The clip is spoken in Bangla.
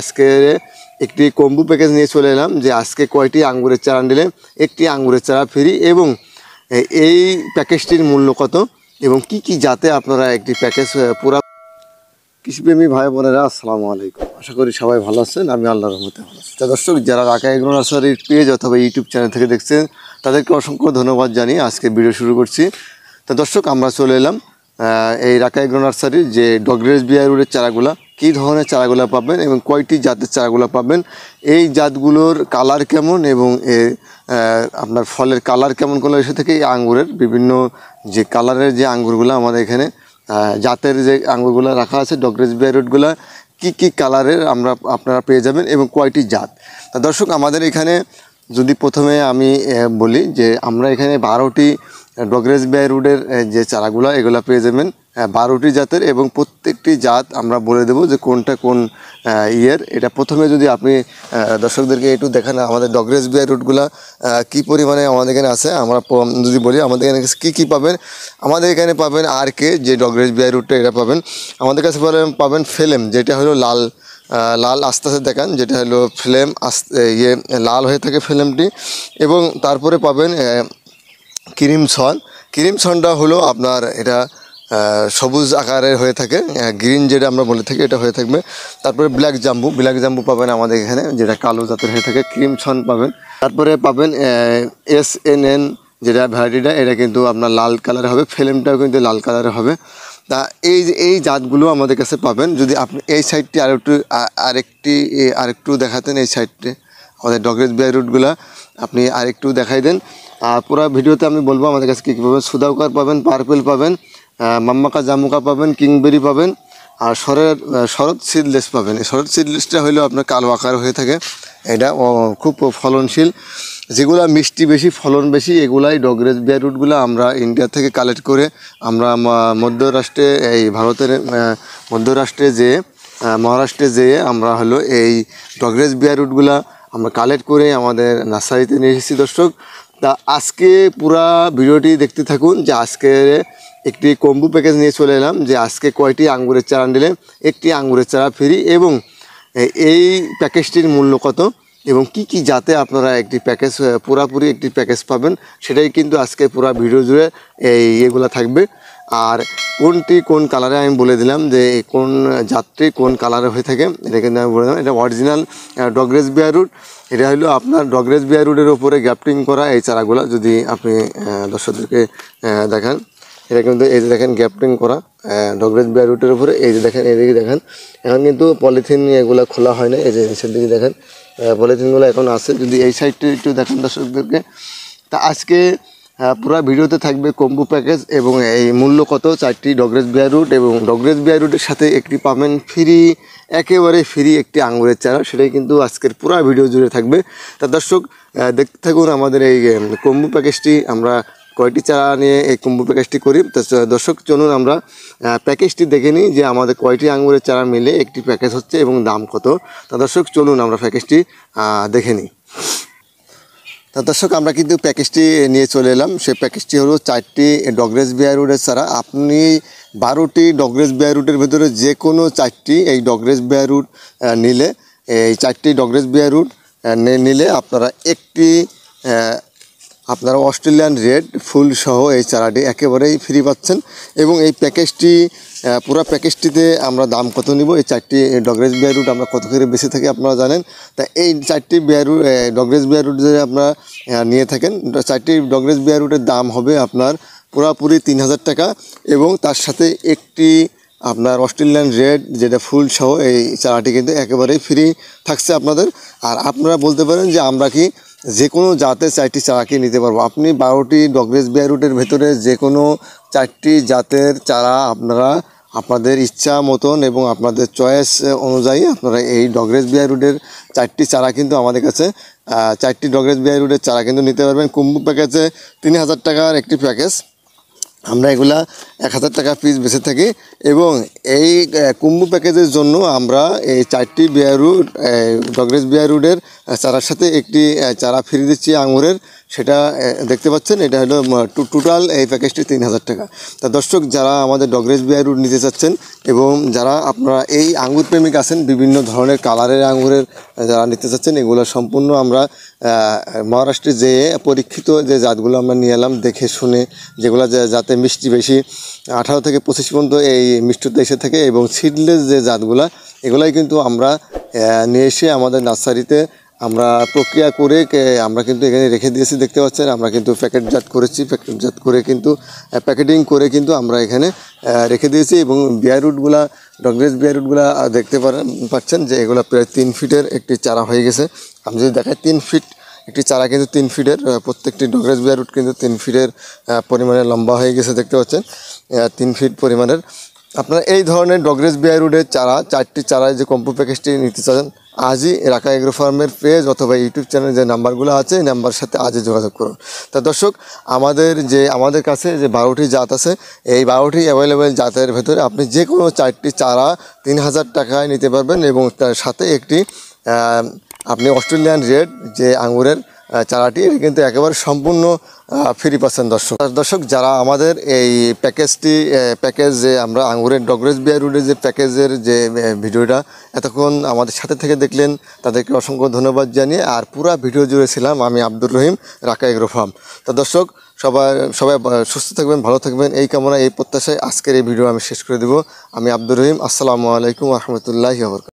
আজকে একটি কম্বো প্যাকেজ নিয়ে চলে এলাম যে আজকে কয়টি আঙ্গুরের চারা নিলে একটি আঙ্গুরের চারা ফ্রি এবং এই প্যাকেজটির মূল্য কত এবং কি কি জাতে আপনারা একটি প্যাকেজ পুরা কৃষিপ্রেমী ভাই বোনেরা আসসালামু আলাইকুম। আশা করি সবাই ভালো আছেন, আমি আল্লাহর রহমতে ভালো আছি। তা দর্শক, যারা রাকা এগ্রো নার্সারির পেজ অথবা ইউটিউব চ্যানেল থেকে দেখছেন তাদেরকে অসংখ্য ধন্যবাদ জানিয়ে আজকে ভিডিও শুরু করছি। তা দর্শক, আমরা চলে এলাম এই রাকা এগ্রো নার্সারির যে ডগরেজ বিয়ারুডের চারাগুলা, কী ধরনের চারাগুলো পাবেন এবং কয়টি জাতের চারাগুলো পাবেন, এই জাতগুলোর কালার কেমন এবং আপনার ফলের কালার কেমন কোনো এসে থেকে এই আঙ্গুরের বিভিন্ন যে কালারের যে আঙ্গুরগুলো আমাদের এখানে জাতের যে আঙ্গুরগুলো রাখা আছে ডগরেজ বিয়ারুডগুলো কি কালারের আপনারা পেয়ে যাবেন এবং কয়টি জাত। তা দর্শক, আমাদের এখানে যদি প্রথমে আমি বলি যে আমরা এখানে 12টি ডগরেজ বিয়ারুডের যে চারাগুলো এগুলো পেয়ে যাবেন 12টি জাতের এবং প্রত্যেকটি জাত আমরা বলে দেবো যে কোনটা কোন ইয়ের। এটা প্রথমে যদি আপনি দর্শকদেরকে একটু দেখান আমাদের ডগরেজ বিয়ারুডগুলো কী পরিমাণে আমাদের এখানে আছে। আমরা যদি বলি আমাদের এখানে কী পাবেন, আমাদের এখানে পাবেন RK যে ডগরেজ বিয়ারুডটা এটা পাবেন। আমাদের কাছে পাবেন ফেলেম, যেটা হলো লাল আস্তে আস্তে দেখান, যেটা হলো ফ্লেম লাল হয়ে থাকে ফিল্মটি। এবং তারপরে পাবেন ক্রিমসনটা হলো আপনার এটা সবুজ আকারের হয়ে থাকে, গ্রিন যেটা আমরা বলে থাকি এটা হয়ে থাকবে। তারপরে ব্ল্যাক জাম্বু পাবেন আমাদের এখানে, যেটা কালো জাতের হয়ে থাকে, ক্রিমসন পাবেন। তারপরে পাবেন SNN যেটা ভ্যারাইটিটা, এটা কিন্তু আপনার লাল কালার হবে, ফিল্মটাও কিন্তু লাল কালারের হবে। তা এই জাতগুলো আমাদের কাছে পাবেন। যদি আপনি এই সাইডটি আরেকটু দেখাতেন, এই সাইডটি আমাদের ডগরেজ বিয়ারুডগুলো আপনি আরেকটু দেখাই দেন। আর পুরো ভিডিওতে আমি বলবো আমাদের কাছে কী পাবেন। সুদাউকার পাবেন, পার্পেল পাবেন, মাম্মাকা জামুকা পাবেন, কিংবেরি পাবেন, আর শরৎ সিডলেস পাবেন। এই শরৎ সিডলেসটা হলো আপনার কালো আকার হয়ে থাকে, এটা খুব ফলনশীল, যেগুলো মিষ্টি বেশি ফলন বেশি, এগুলাই ডগরেজ বিয়ারুডগুলো আমরা ইন্ডিয়া থেকে কালেক্ট করে আমরা মধ্যরাষ্ট্রে এই ভারতের মধ্যরাষ্ট্রে মহারাষ্ট্রে যেয়ে আমরা হলো এই ডগরেজ বিয়ারুডগুলো আমরা কালেক্ট করে আমাদের নার্সারিতে নিয়ে এসেছি। দর্শক, তা আজকে পুরা ভিডিওটি দেখতে থাকুন যে আজকে একটি কম্বো প্যাকেজ নিয়ে চলে এলাম যে আজকে কয়টি আঙ্গুরের চারা নিলে একটি আঙ্গুরের চারা ফ্রি এবং এই প্যাকেজটির মূল্য কত এবং কি কি জাতে আপনারা একটি প্যাকেজ পুরাপুরি একটি প্যাকেজ পাবেন, সেটাই কিন্তু আজকে পুরা ভিডিও জুড়ে এগুলো থাকবে। আর কোনটি কোন কালারে আমি বলে দিলাম যে কোন জাতটি কোন কালারে হয়ে থাকে, এটা কিন্তু আমি বলে দিলাম। এটা অরিজিনাল ডগরেজ বিয়ারুড, এটা হলো আপনার ডগরেজ বিয়ারুডের ওপরে গ্যাপটিং করা এই চারাগুলো। যদি আপনি দর্শকদেরকে দেখান, এটা কিন্তু এই যে দেখেন গ্যাপটিং করা ডগরেজ বিয়ারুডের উপরে, এই যে দেখেন এদিকে দেখেন, এখন কিন্তু পলিথিন এগুলো খোলা হয় না, এই যে নিচের দিকে দেখেন পলিথিনগুলো এখন আছে। যদি এই সাইডটি একটু দেখান দর্শকদেরকে। তা আজকে পুরো ভিডিওতে থাকবে কম্বো প্যাকেজ এবং এই মূল্য কত, 4টি ডগরেজ বিয়ারুড এবং ডগরেজ বিয়ারুডের সাথে একটি পাবেন ফ্রি, একেবারে ফ্রি একটি আঙ্গুরের চারা, সেটাই কিন্তু আজকের পুরো ভিডিও জুড়ে থাকবে। তা দর্শক, দেখতে থাকুন আমাদের এই কম্বো প্যাকেজটি, আমরা কয়টি চারা নিয়ে এই কম্বো প্যাকেজটি করি। তো দর্শক, চলুন আমরা প্যাকেজটি দেখে নিই যে আমাদের কয়টি আঙ্গুরের চারা মিলে একটি প্যাকেজ হচ্ছে এবং দাম কত। তা দর্শক, চলুন আমরা প্যাকেজটি দেখে নিই। তা দর্শক, আমরা কিন্তু প্যাকেজটি নিয়ে চলে এলাম। সেই প্যাকেজটি হলো 4টি ডগরেজ বিয়ারুডের চারা। আপনি 12টি ডগরেজ বিয়ারুডের ভেতরে যে কোনো 4টি এই ডগরেজ বিয়ারুড নিলে, এই 4টি ডগরেজ বিয়ারুড নিলে আপনারা একটি আপনারা অস্ট্রেলিয়ান রেড ফুল সহ এই চারাটি একেবারেই ফ্রি পাচ্ছেন। এবং এই প্যাকেজটি পুরো প্যাকেজটিতে আমরা দাম কত নিব, এই 4টি ডগরেজ বিয়ারুড আমরা কত করে বেশি থাকি আপনারা জানেন। তা এই 4টি ডগরেজ বিয়ারুড যদি আপনারা নিয়ে থাকেন, 4টি ডগরেজ বিয়ারুডের দাম হবে আপনার পুরোপুরি 3000 টাকা এবং তার সাথে একটি আপনার অস্ট্রেলিয়ান রেড যেটা ফুল সহ এই চারাটি কিন্তু একেবারেই ফ্রি থাকছে আপনাদের। আর আপনারা বলতে পারেন যে আমরা কি যে কোনো জাতের 4টি চারাকে নিতে পারবো। আপনি 12টি ডগরেজ বিয়ারুডের ভেতরে যে কোনো 4টি জাতের চারা আপনারা আপনাদের ইচ্ছা মতন এবং আপনাদের চয়েস অনুযায়ী আপনারা এই ডগরেজ বিয়ারুডের 4টি চারা কিন্তু আমাদের কাছে 4টি ডগরেজ বিয়ারুডের চারা কিন্তু নিতে পারবেন। কম্বো প্যাকেজে 3000 টাকার একটি প্যাকেজ, আমরা এগুলা 1000 টাকা পিস বেঁচে থাকি এবং এই কম্বো প্যাকেজের জন্য আমরা এই 4টি বিয়ারুড ডগরেজ বিয়ারুডের চারার সাথে একটি চারা ফ্রি দিচ্ছি আঙুরের, সেটা দেখতে পাচ্ছেন। এটা হলো টোটাল এই প্যাকেজটি 3000 টাকা। তা দর্শক, যারা আমাদের ডগরেজ বিয়ার রুট নিতে চাচ্ছেন এবং যারা আপনারা এই আঙ্গুর প্রেমিক আছেন, বিভিন্ন ধরনের কালারের আঙ্গুরের যারা নিতে চাচ্ছেন, এগুলো সম্পূর্ণ আমরা মহারাষ্ট্রে যে পরীক্ষিত যে জাতগুলো আমরা নিয়ে এলাম, দেখে শুনে, যেগুলো যাতে মিষ্টি বেশি 18 থেকে 25 পর্যন্ত এই মিষ্টতা এসে থাকে, এবং সিডলেস যে জাতগুলো, এগুলাই কিন্তু আমরা নিয়ে এসে আমাদের নার্সারিতে আমরা প্রক্রিয়া করে আমরা কিন্তু এখানে রেখে দিয়েছি। দেখতে পাচ্ছেন, আমরা কিন্তু প্যাকেটজাত করেছি, প্যাকেটজাত করে কিন্তু প্যাকেটিং করে কিন্তু আমরা এখানে রেখে দিয়েছি। এবং বিয়ার রুটগুলা, ডগরেজ বিয়ার রুটগুলা দেখতে পাচ্ছেন যে এগুলো প্রায় 3 ফিটের একটি চারা হয়ে গেছে। আমি যদি দেখাই, 3 ফিট একটি চারা, কিন্তু 3 ফিটের প্রত্যেকটি ডগরেজ বিয়ার রুট কিন্তু 3 ফিটের পরিমাণে লম্বা হয়ে গেছে। দেখতে পাচ্ছেন 3 ফিট পরিমাণের। আপনারা এই ধরনের ডগরেজ বিয়ার রুটের চারা, 4টি চারায় যে কম্পো প্যাকেজটি নিতে চান, আজই রাকা এগ্রো ফার্মের পেজ অথবা ইউটিউব চ্যানেলে যে নাম্বারগুলো আছে, এই নাম্বারের সাথে আজই যোগাযোগ করুন। তা দর্শক, আমাদের কাছে যে 12টি জাত আছে, এই 12টি অ্যাভেলেবেল জাতের ভেতরে আপনি যে কোনো 4টি চারা 3000 টাকায় নিতে পারবেন, এবং তার সাথে একটি আপনি অস্ট্রেলিয়ান রেড যে আঙুরের চারাটি, এটা কিন্তু একেবারে সম্পূর্ণ ফ্রি পাচ্ছেন। দর্শক, যারা আমাদের এই প্যাকেজ যে আমরা আঙুরের ডগরেজ বিয়ার রুটের যে প্যাকেজের যে ভিডিওটা এতক্ষণ আমাদের সাথে থেকে দেখলেন, তাদেরকে অসংখ্য ধন্যবাদ জানিয়ে, আর পুরো ভিডিও জুড়ে ছিলাম আমি আব্দুর রহিম, রাকা এগ্রো ফার্ম। তো দর্শক, সবাই সুস্থ থাকবেন, ভালো থাকবেন, এই কামনা, এই প্রত্যাশায় আজকের এই ভিডিও আমি শেষ করে দেব। আমি আব্দুর রহিম। আসসালামু আলাইকুম ওয়া রাহমাতুল্লাহি ওয়া বারাকাতুহু।